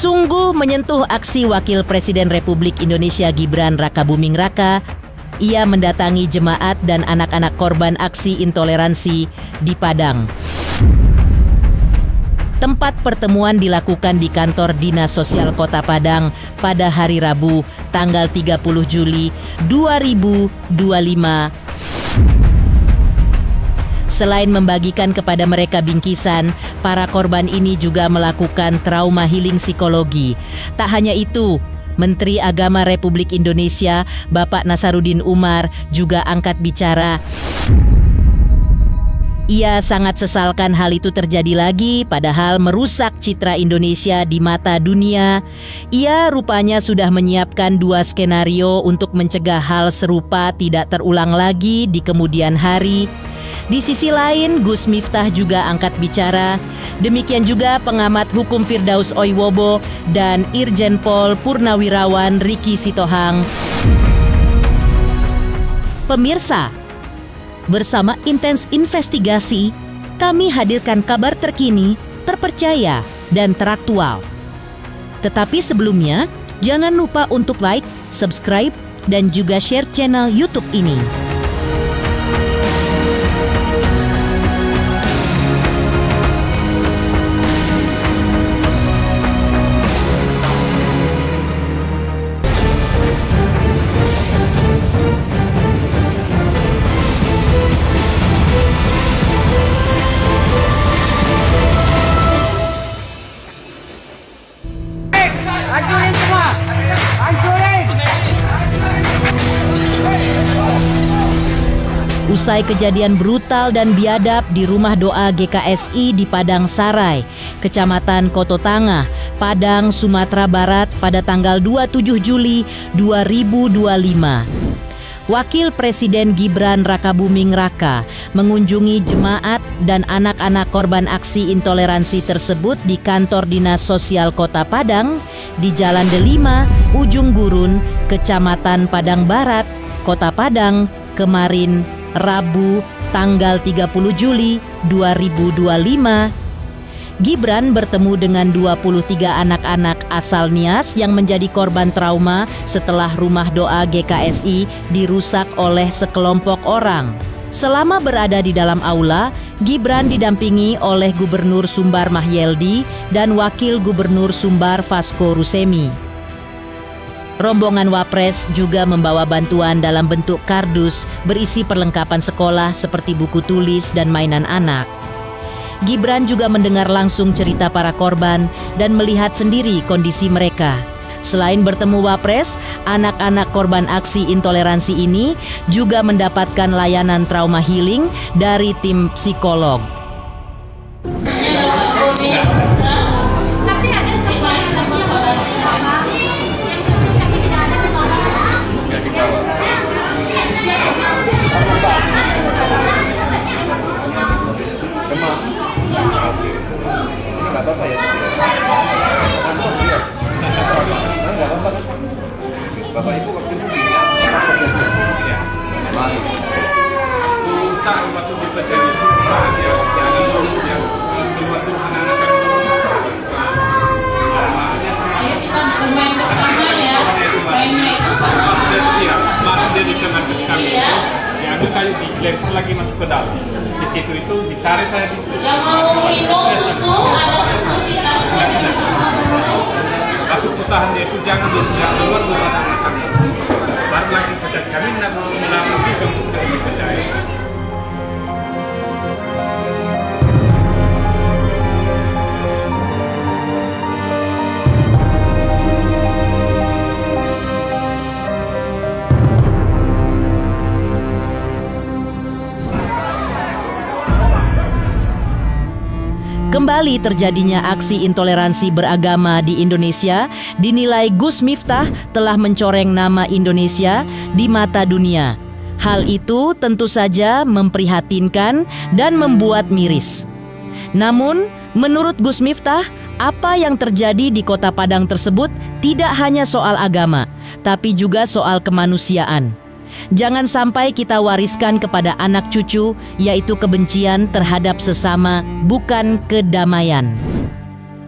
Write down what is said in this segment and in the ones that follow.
Sungguh menyentuh aksi Wakil Presiden Republik Indonesia Gibran Rakabuming Raka. Ia mendatangi jemaat dan anak-anak korban aksi intoleransi di Padang. Tempat pertemuan dilakukan di kantor Dinas Sosial Kota Padang pada hari Rabu, tanggal 30 Juli 2025. Selain membagikan kepada mereka bingkisan, para korban ini juga melakukan trauma healing psikologi. Tak hanya itu, Menteri Agama Republik Indonesia, Bapak Nasaruddin Umar, juga angkat bicara. Ia sangat sesalkan hal itu terjadi lagi, padahal merusak citra Indonesia di mata dunia. Ia rupanya sudah menyiapkan 2 skenario untuk mencegah hal serupa tidak terulang lagi di kemudian hari. Di sisi lain, Gus Miftah juga angkat bicara. Demikian juga pengamat hukum Firdaus Oiwobo dan Irjen Pol Purnawirawan Riki Sitohang. Pemirsa, bersama Intens Investigasi, kami hadirkan kabar terkini, terpercaya, dan teraktual. Tetapi sebelumnya, jangan lupa untuk like, subscribe, dan juga share channel YouTube ini. Hancurin semua! Hancurin! Usai kejadian brutal dan biadab di rumah doa GKSI di Padang Sarai, Kecamatan Koto Tangah, Padang, Sumatera Barat pada tanggal 27 Juli 2025. Wakil Presiden Gibran Rakabuming Raka mengunjungi jemaat dan anak-anak korban aksi intoleransi tersebut di kantor Dinas Sosial Kota Padang di Jalan Delima, Ujung Gurun, Kecamatan Padang Barat, Kota Padang, kemarin Rabu tanggal 30 Juli 2025. Gibran bertemu dengan 23 anak-anak asal Nias yang menjadi korban trauma setelah rumah doa GKSI dirusak oleh sekelompok orang. Selama berada di dalam aula, Gibran didampingi oleh Gubernur Sumbar Mahyeldi dan Wakil Gubernur Sumbar Vasco Rusemi. Rombongan Wapres juga membawa bantuan dalam bentuk kardus berisi perlengkapan sekolah seperti buku tulis dan mainan anak. Gibran juga mendengar langsung cerita para korban dan melihat sendiri kondisi mereka. Selain bertemu Wapres, anak-anak korban aksi intoleransi ini juga mendapatkan layanan trauma healing dari tim psikolog. Nggak apa-apa ya? Nggak apa-apa kan? Bapak Ibu waktu itu ya. Baik. Utang waktu dibaca itu ya, yang keluar tuh anak-anak kan kita bermain bersama ya, mainnya itu sama-sama. Masuk di kamar kami itu, diambil kayu dilempar lagi masuk ke dalam. Di situ itu ditarik saya di situ. Yang mau minum susu, ada susu di tasnya dan susu. Aku tahan dia itu jangan keluar dari anak kami. Baru lagi pecat kami nak melakukan itu sudah dipercaya. Kembali terjadinya aksi intoleransi beragama di Indonesia dinilai Gus Miftah telah mencoreng nama Indonesia di mata dunia. Hal itu tentu saja memprihatinkan dan membuat miris. Namun, menurut Gus Miftah, apa yang terjadi di Kota Padang tersebut tidak hanya soal agama, tapi juga soal kemanusiaan. Jangan sampai kita wariskan kepada anak cucu, yaitu kebencian terhadap sesama, bukan kedamaian.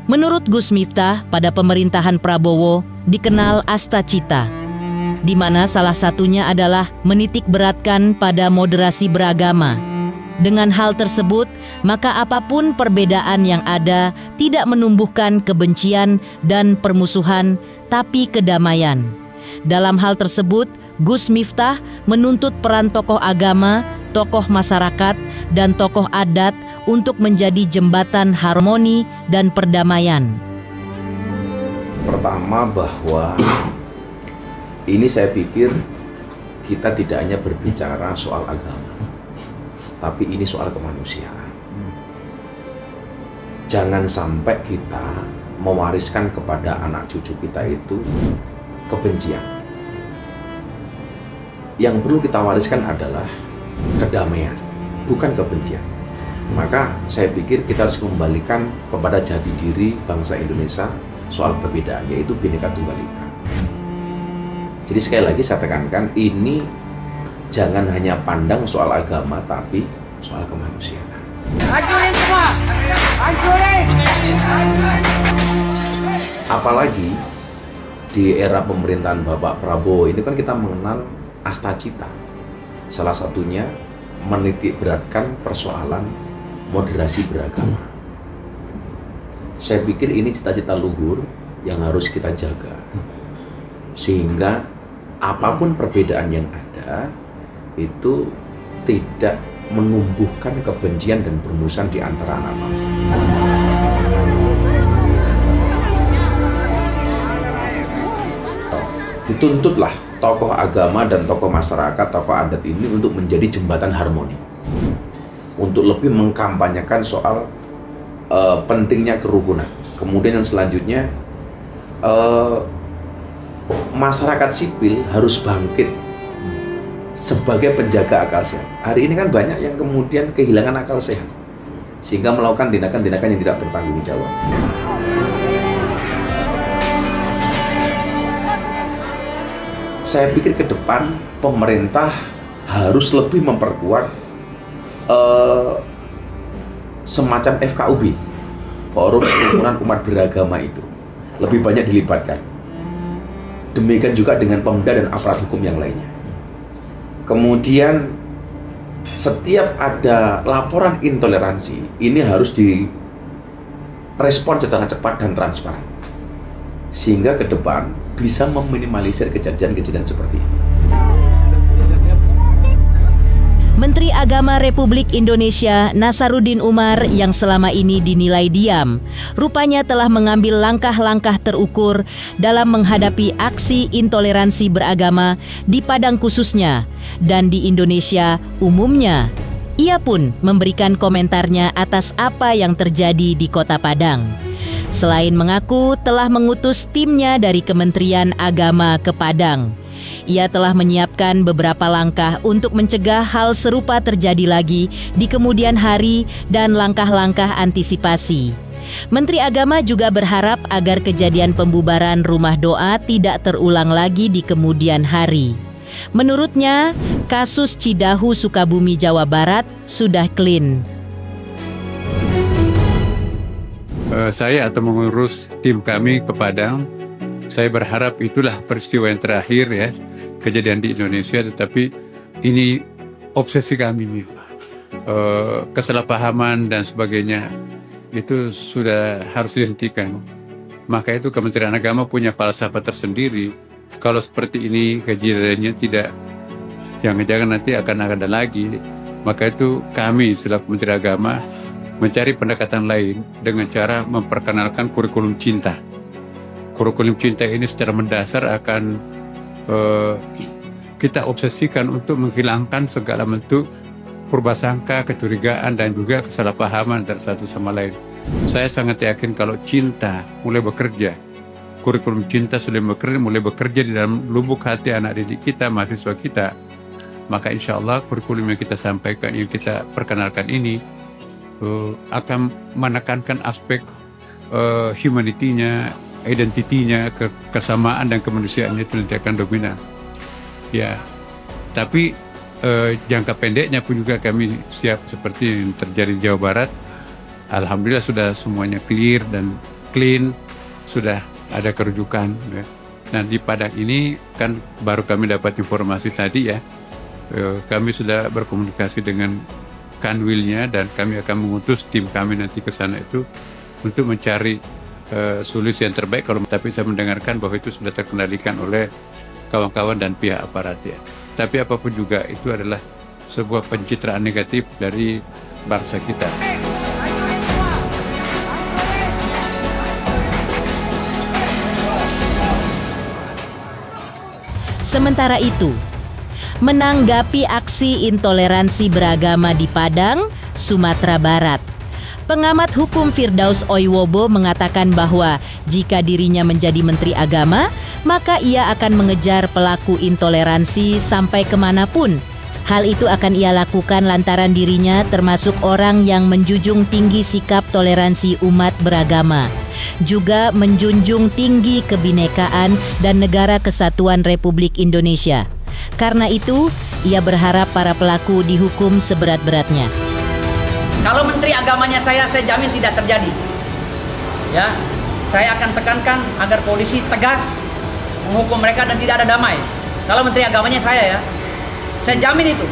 Menurut Gus Miftah, pada pemerintahan Prabowo dikenal Astacita, di mana salah satunya adalah menitik beratkan pada moderasi beragama. Dengan hal tersebut, maka apapun perbedaan yang ada tidak menumbuhkan kebencian dan permusuhan, tapi kedamaian. Dalam hal tersebut, Gus Miftah menuntut peran tokoh agama, tokoh masyarakat, dan tokoh adat untuk menjadi jembatan harmoni dan perdamaian. Pertama, bahwa ini saya pikir kita tidak hanya berbicara soal agama, tapi ini soal kemanusiaan. Jangan sampai kita mewariskan kepada anak cucu kita itu kebencian. Yang perlu kita wariskan adalah kedamaian, bukan kebencian. Maka saya pikir kita harus kembalikan kepada jati diri bangsa Indonesia soal perbedaan, yaitu Bhinneka Tunggal Ika. Jadi sekali lagi saya tekankan, ini jangan hanya pandang soal agama, tapi soal kemanusiaan. Hancurin semua! Hancurin! Apalagi di era pemerintahan Bapak Prabowo ini kan kita mengenal Astacita. Salah satunya menitik beratkan persoalan moderasi beragama. Saya pikir ini cita-cita luhur yang harus kita jaga, sehingga apapun perbedaan yang ada itu tidak menumbuhkan kebencian dan permusuhan di antara anak bangsa. Dituntutlah tokoh agama dan tokoh masyarakat, tokoh adat ini untuk menjadi jembatan harmoni, untuk lebih mengkampanyekan soal pentingnya kerukunan. Kemudian yang selanjutnya, masyarakat sipil harus bangkit sebagai penjaga akal sehat. Hari ini kan banyak yang kemudian kehilangan akal sehat, sehingga melakukan tindakan-tindakan yang tidak bertanggung jawab. Saya pikir ke depan pemerintah harus lebih memperkuat semacam FKUB, Forum Kerukunan Umat Beragama itu lebih banyak dilibatkan. Demikian juga dengan Pemda dan aparat hukum yang lainnya. Kemudian setiap ada laporan intoleransi, ini harus direspon secara cepat dan transparan, sehingga ke depan bisa meminimalisir kejadian-kejadian seperti ini. Menteri Agama Republik Indonesia Nasaruddin Umar yang selama ini dinilai diam, rupanya telah mengambil langkah-langkah terukur dalam menghadapi aksi intoleransi beragama di Padang khususnya dan di Indonesia umumnya. Ia pun memberikan komentarnya atas apa yang terjadi di Kota Padang. Selain mengaku telah mengutus timnya dari Kementerian Agama ke Padang, ia telah menyiapkan beberapa langkah untuk mencegah hal serupa terjadi lagi di kemudian hari dan langkah-langkah antisipasi. Menteri Agama juga berharap agar kejadian pembubaran rumah doa tidak terulang lagi di kemudian hari. Menurutnya, kasus Cidahu Sukabumi Jawa Barat sudah clean. Saya atau mengurus tim kami ke Padang, saya berharap itulah peristiwa yang terakhir ya, kejadian di Indonesia, tetapi ini obsesi kami, kesalahpahaman dan sebagainya itu sudah harus dihentikan. Maka itu Kementerian Agama punya falsafah tersendiri. Kalau seperti ini kejadiannya tidak, jangan-jangan nanti akan ada lagi. Maka itu kami selaku Menteri Agama mencari pendekatan lain dengan cara memperkenalkan kurikulum cinta. Kurikulum cinta ini secara mendasar akan kita obsesikan untuk menghilangkan segala bentuk prasangka, kecurigaan, dan juga kesalahpahaman dari satu sama lain. Saya sangat yakin kalau cinta mulai bekerja, kurikulum cinta sudah mulai bekerja di dalam lubuk hati anak didik kita, mahasiswa kita, maka insya Allah kurikulum yang kita sampaikan, yang kita perkenalkan ini akan menekankan aspek humanity-nya, identitinya, kesamaan dan kemanusiaannya itu nanti akan dominan. Ya, tapi jangka pendeknya pun juga kami siap seperti yang terjadi di Jawa Barat. Alhamdulillah sudah semuanya clear dan clean, sudah ada kerujukan. Ya. Nah di Padang ini kan baru kami dapat informasi tadi ya, kami sudah berkomunikasi dengan Kanwilnya dan kami akan mengutus tim kami nanti ke sana itu untuk mencari solusi yang terbaik. Tapi saya mendengarkan bahwa itu sudah terkendalikan oleh kawan-kawan dan pihak aparat ya. Tapi apapun juga itu adalah sebuah pencitraan negatif dari bangsa kita. Sementara itu, menanggapi aksi intoleransi beragama di Padang, Sumatera Barat, pengamat hukum Firdaus Oiwobo mengatakan bahwa jika dirinya menjadi Menteri Agama, maka ia akan mengejar pelaku intoleransi sampai kemanapun. Hal itu akan ia lakukan lantaran dirinya termasuk orang yang menjunjung tinggi sikap toleransi umat beragama, juga menjunjung tinggi kebinekaan dan negara kesatuan Republik Indonesia. Karena itu, ia berharap para pelaku dihukum seberat-beratnya. Kalau Menteri Agamanya saya jamin tidak terjadi. Ya, saya akan tekankan agar polisi tegas menghukum mereka dan tidak ada damai. Kalau Menteri Agamanya saya jamin itu.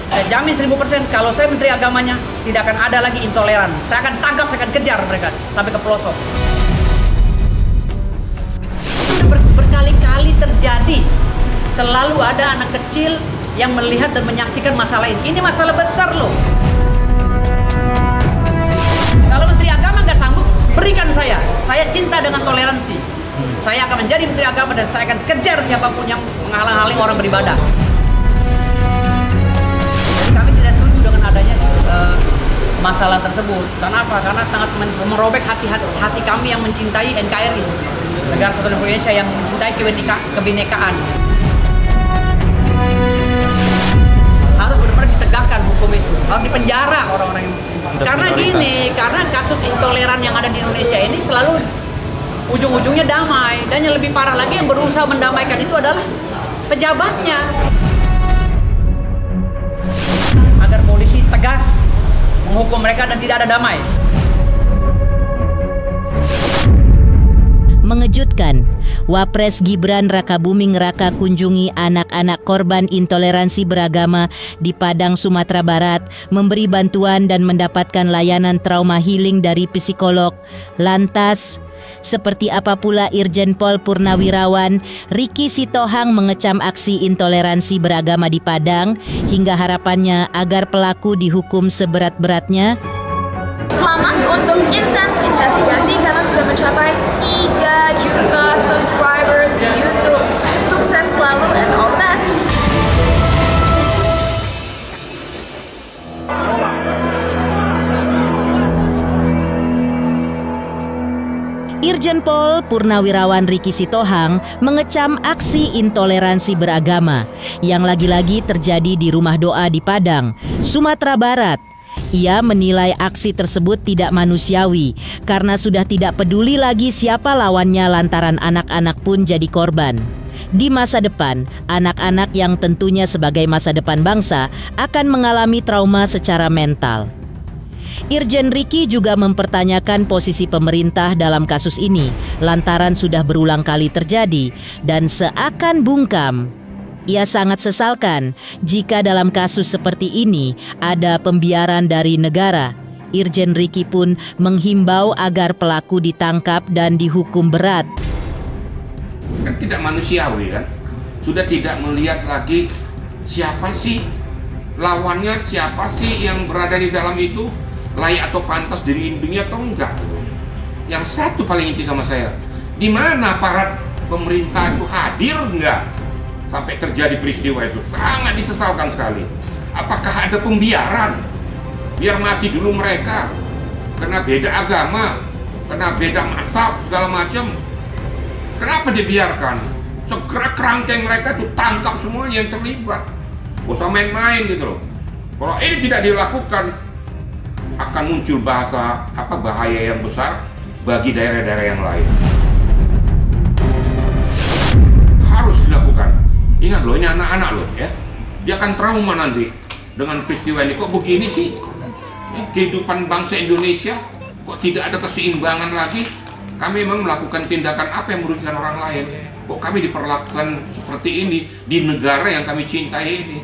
Saya jamin 1000% kalau saya Menteri Agamanya tidak akan ada lagi intoleran. Saya akan tangkap, saya akan kejar mereka sampai ke pelosok. Sudah berkali-kali terjadi. Selalu ada anak kecil yang melihat dan menyaksikan masalah ini. Ini masalah besar loh. Kalau Menteri Agama nggak sanggup, berikan saya. Saya cinta dengan toleransi. Saya akan menjadi Menteri Agama dan saya akan kejar siapapun yang menghalang-halangi orang beribadah. Jadi kami tidak setuju dengan adanya masalah tersebut. Karena apa? Karena sangat merobek hati kami yang mencintai NKRI, Negara Kesatuan Republik Indonesia, yang mencintai kebinekaan. Harus benar-benar ditegakkan hukum itu, harus dipenjara orang-orang yang. Karena gini, karena kasus intoleran yang ada di Indonesia ini selalu ujung-ujungnya damai, dan yang lebih parah lagi yang berusaha mendamaikan itu adalah pejabatnya. Agar polisi tegas menghukum mereka dan tidak ada damai. Mengejutkan, Wapres Gibran Rakabuming Raka kunjungi anak-anak korban intoleransi beragama di Padang, Sumatera Barat, memberi bantuan dan mendapatkan layanan trauma healing dari psikolog. Lantas, seperti apa pula Irjen Pol Purnawirawan Riki Sitohang mengecam aksi intoleransi beragama di Padang hingga harapannya agar pelaku dihukum seberat-beratnya? Selamat untuk intens investigasi karena sudah mencapai 3 juta subscribers di YouTube. Sukses selalu and all the best. Irjen Pol Purnawirawan Riki Sitohang mengecam aksi intoleransi beragama yang lagi-lagi terjadi di Rumah Doa di Padang, Sumatera Barat. Ia menilai aksi tersebut tidak manusiawi karena sudah tidak peduli lagi siapa lawannya lantaran anak-anak pun jadi korban. Di masa depan, anak-anak yang tentunya sebagai masa depan bangsa akan mengalami trauma secara mental. Irjen Riki juga mempertanyakan posisi pemerintah dalam kasus ini lantaran sudah berulang kali terjadi dan seakan bungkam. Ia sangat sesalkan jika dalam kasus seperti ini ada pembiaran dari negara. Irjen Riki pun menghimbau agar pelaku ditangkap dan dihukum berat. Kan tidak manusiawi kan? Sudah tidak melihat lagi siapa sih lawannya, siapa sih yang berada di dalam itu, layak atau pantas dilindungi atau enggak. Yang satu paling inti sama saya, di mana aparat pemerintah itu hadir enggak sampai terjadi peristiwa itu? Sangat disesalkan sekali. Apakah ada pembiaran? Biar mati dulu mereka, karena beda agama, karena beda mazhab segala macam. Kenapa dibiarkan? Segera kerangkeng mereka itu tangkap semuanya yang terlibat. Gak usah main-main gitu loh. Kalau ini tidak dilakukan, akan muncul bahaya yang besar bagi daerah-daerah yang lain. Harus dilakukan. Ingat loh, ini anak-anak loh ya. Dia akan trauma nanti dengan peristiwa ini. Kok begini sih? Kehidupan bangsa Indonesia kok tidak ada keseimbangan lagi? kami memang melakukan tindakan apa yang merugikan orang lain. Kok kami diperlakukan seperti ini di negara yang kami cintai ini?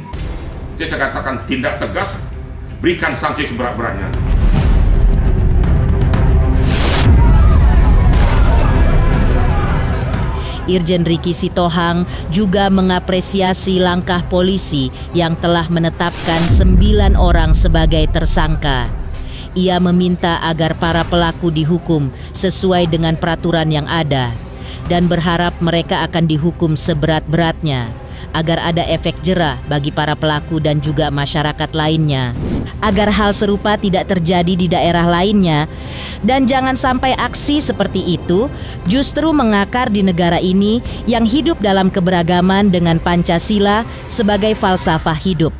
Jadi saya katakan tindak tegas, berikan sanksi seberat-beratnya. Irjen Riki Sitohang juga mengapresiasi langkah polisi yang telah menetapkan 9 orang sebagai tersangka. Ia meminta agar para pelaku dihukum sesuai dengan peraturan yang ada dan berharap mereka akan dihukum seberat-beratnya agar ada efek jera bagi para pelaku dan juga masyarakat lainnya, agar hal serupa tidak terjadi di daerah lainnya, dan jangan sampai aksi seperti itu justru mengakar di negara ini yang hidup dalam keberagaman dengan Pancasila sebagai falsafah hidup.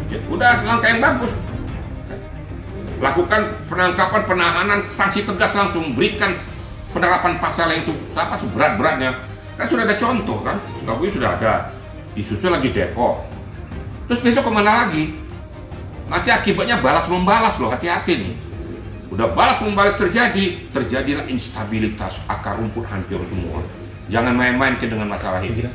Ya, udah langkah yang bagus. Lakukan penangkapan, penahanan, sanksi tegas langsung, berikan penerapan pasal yang seberat-beratnya. Kan sudah ada contoh kan, Sukabumi sudah ada, disusul lagi Depok. Terus besok kemana lagi? Nanti akibatnya balas membalas loh, hati-hati nih. Udah balas membalas terjadilah instabilitas, akar rumput hancur semua. Jangan main-main dengan masalah ini.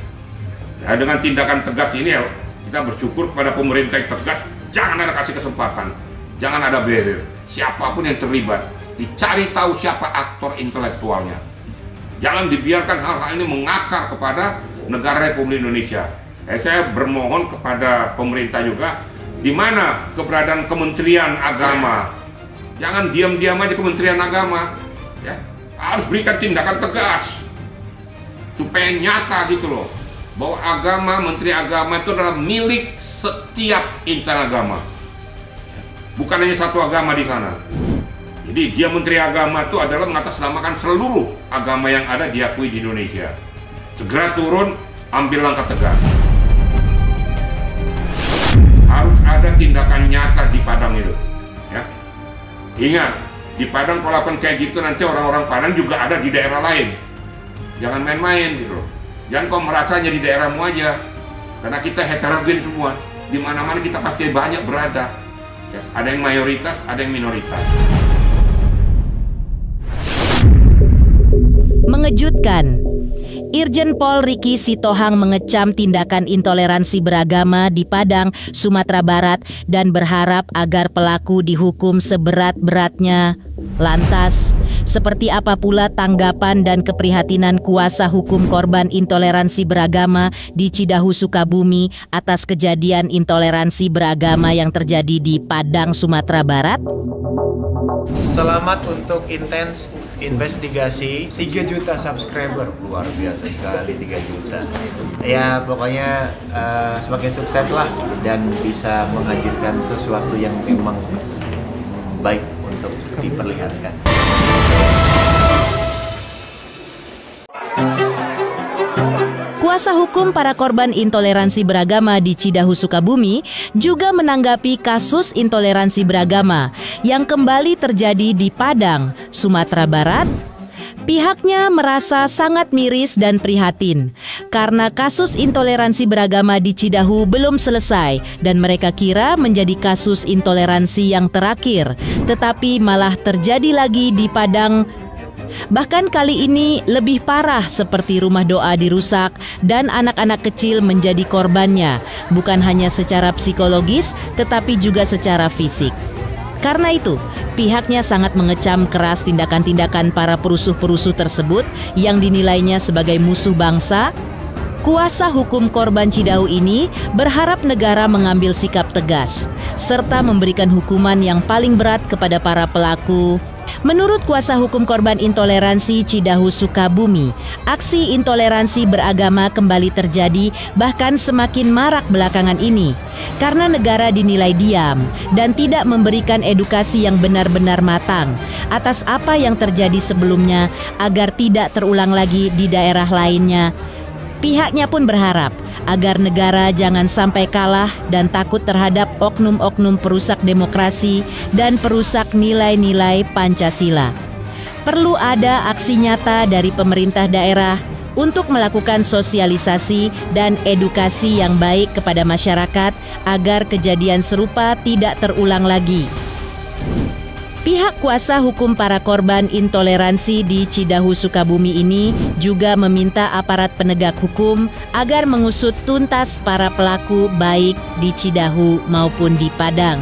Ya, dengan tindakan tegas ini ya, kita bersyukur kepada pemerintah yang tegas, jangan ada kasih kesempatan, jangan ada barrier. Siapapun yang terlibat, dicari tahu siapa aktor intelektualnya. Jangan dibiarkan hal-hal ini mengakar kepada negara Republik Indonesia. Saya bermohon kepada pemerintah juga, di mana keberadaan Kementerian Agama. Jangan diam-diam aja Kementerian Agama. Ya, harus berikan tindakan tegas supaya nyata gitu loh, bahwa agama, Menteri Agama itu adalah milik setiap insan agama. Bukan hanya satu agama di sana. Jadi dia Menteri Agama itu adalah mengatasnamakan seluruh agama yang ada diakui di Indonesia. Segera turun, ambil langkah tegas. Harus ada tindakan nyata di Padang itu. Ya. Ingat, di Padang kalau kayak gitu nanti orang-orang Padang juga ada di daerah lain. Jangan main-main gitu loh. Jangan kau merasanya di daerahmu aja. Karena kita heterogen semua. Di mana-mana kita pasti banyak berada. Ya. Ada yang mayoritas, ada yang minoritas. Mengejutkan, Irjen Pol Riki Sitohang mengecam tindakan intoleransi beragama di Padang, Sumatera Barat dan berharap agar pelaku dihukum seberat-beratnya. Lantas, seperti apa pula tanggapan dan keprihatinan kuasa hukum korban intoleransi beragama di Cidahu, Sukabumi atas kejadian intoleransi beragama yang terjadi di Padang, Sumatera Barat? Selamat untuk intens investigasi. 3 juta subscriber, luar biasa sekali 3 juta. Ya pokoknya semakin sukses lah dan bisa menghadirkan sesuatu yang memang baik untuk diperlihatkan. Kuasa hukum para korban intoleransi beragama di Cidahu, Sukabumi juga menanggapi kasus intoleransi beragama yang kembali terjadi di Padang, Sumatera Barat. Pihaknya merasa sangat miris dan prihatin karena kasus intoleransi beragama di Cidahu belum selesai dan mereka kira menjadi kasus intoleransi yang terakhir, tetapi malah terjadi lagi di Padang. Bahkan kali ini lebih parah, seperti rumah doa dirusak dan anak-anak kecil menjadi korbannya, bukan hanya secara psikologis tetapi juga secara fisik. Karena itu, pihaknya sangat mengecam keras tindakan-tindakan para perusuh-perusuh tersebut yang dinilainya sebagai musuh bangsa. Kuasa hukum korban Cidahu ini berharap negara mengambil sikap tegas serta memberikan hukuman yang paling berat kepada para pelaku. Menurut kuasa hukum korban intoleransi Cidahu, Sukabumi, aksi intoleransi beragama kembali terjadi bahkan semakin marak belakangan ini karena negara dinilai diam dan tidak memberikan edukasi yang benar-benar matang atas apa yang terjadi sebelumnya agar tidak terulang lagi di daerah lainnya. Pihaknya pun berharap agar negara jangan sampai kalah dan takut terhadap oknum-oknum perusak demokrasi dan perusak nilai-nilai Pancasila. Perlu ada aksi nyata dari pemerintah daerah untuk melakukan sosialisasi dan edukasi yang baik kepada masyarakat agar kejadian serupa tidak terulang lagi. Pihak kuasa hukum para korban intoleransi di Cidahu, Sukabumi ini juga meminta aparat penegak hukum agar mengusut tuntas para pelaku baik di Cidahu maupun di Padang.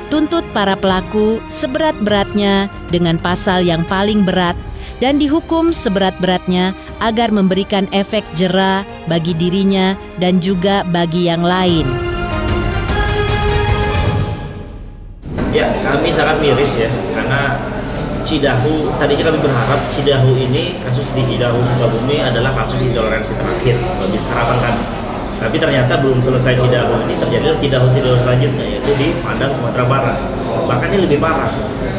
Tuntut para pelaku seberat-beratnya dengan pasal yang paling berat dan dihukum seberat-beratnya agar memberikan efek jera bagi dirinya dan juga bagi yang lain. Ya, kami sangat miris ya, karena Cidahu, tadinya kami berharap Cidahu ini, kasus di Cidahu Sukabumi adalah kasus intoleransi terakhir bagi harapan kami. Tapi ternyata belum selesai Cidahu ini, terjadi Cidahu selanjutnya, yaitu di Padang, Sumatera Barat. Bahkan ini lebih parah,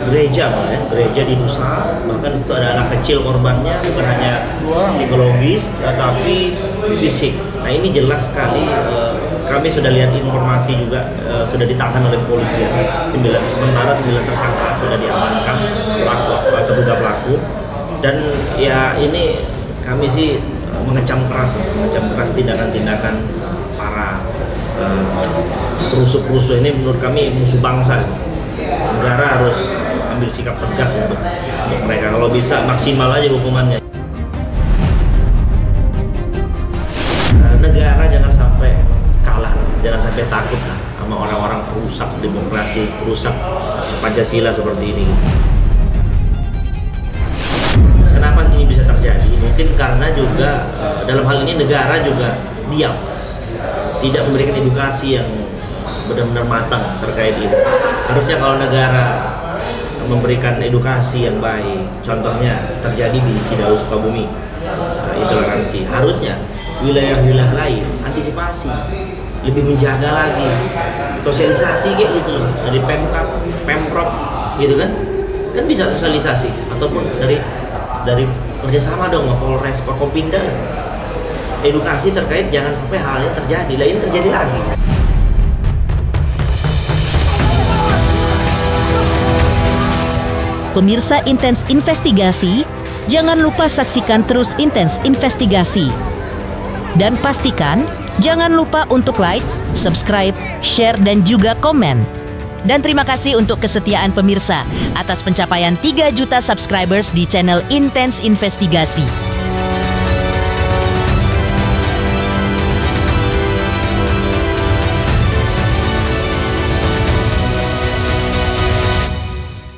gereja malah ya, gereja di Nusa, bahkan di situ ada anak kecil korbannya, bukan hanya psikologis, tapi fisik. Nah ini jelas sekali. Kami sudah lihat informasi juga sudah ditahan oleh kepolisian. Sementara 9 tersangka sudah diamankan terduga pelaku. Dan ya ini kami sih mengecam keras tindakan-tindakan para perusuh-perusuh ini. Menurut kami musuh bangsa. Negara harus ambil sikap tegas untuk mereka. Kalau bisa maksimal aja hukumannya. Negara jangan sampai kalah, jangan sampai takut sama orang-orang perusak demokrasi, perusak Pancasila seperti ini. Kenapa ini bisa terjadi? Mungkin karena juga dalam hal ini negara juga diam, tidak memberikan edukasi yang benar-benar matang terkait ini. Harusnya kalau negara memberikan edukasi yang baik, contohnya terjadi di Cidahu Sukabumi, intoleransi, harusnya wilayah-wilayah lain antisipasi, lebih menjaga lagi, sosialisasi kayak gitu loh, dari Pemprov gitu kan bisa sosialisasi, ataupun dari kerjasama dong sama Polres, Forkopimda, edukasi terkait jangan sampai hal yang terjadi, lain terjadi lagi. Pemirsa Intens Investigasi, jangan lupa saksikan terus Intens Investigasi. Dan pastikan jangan lupa untuk like, subscribe, share, dan juga komen. Dan terima kasih untuk kesetiaan pemirsa atas pencapaian 3 juta subscribers di channel Intens Investigasi.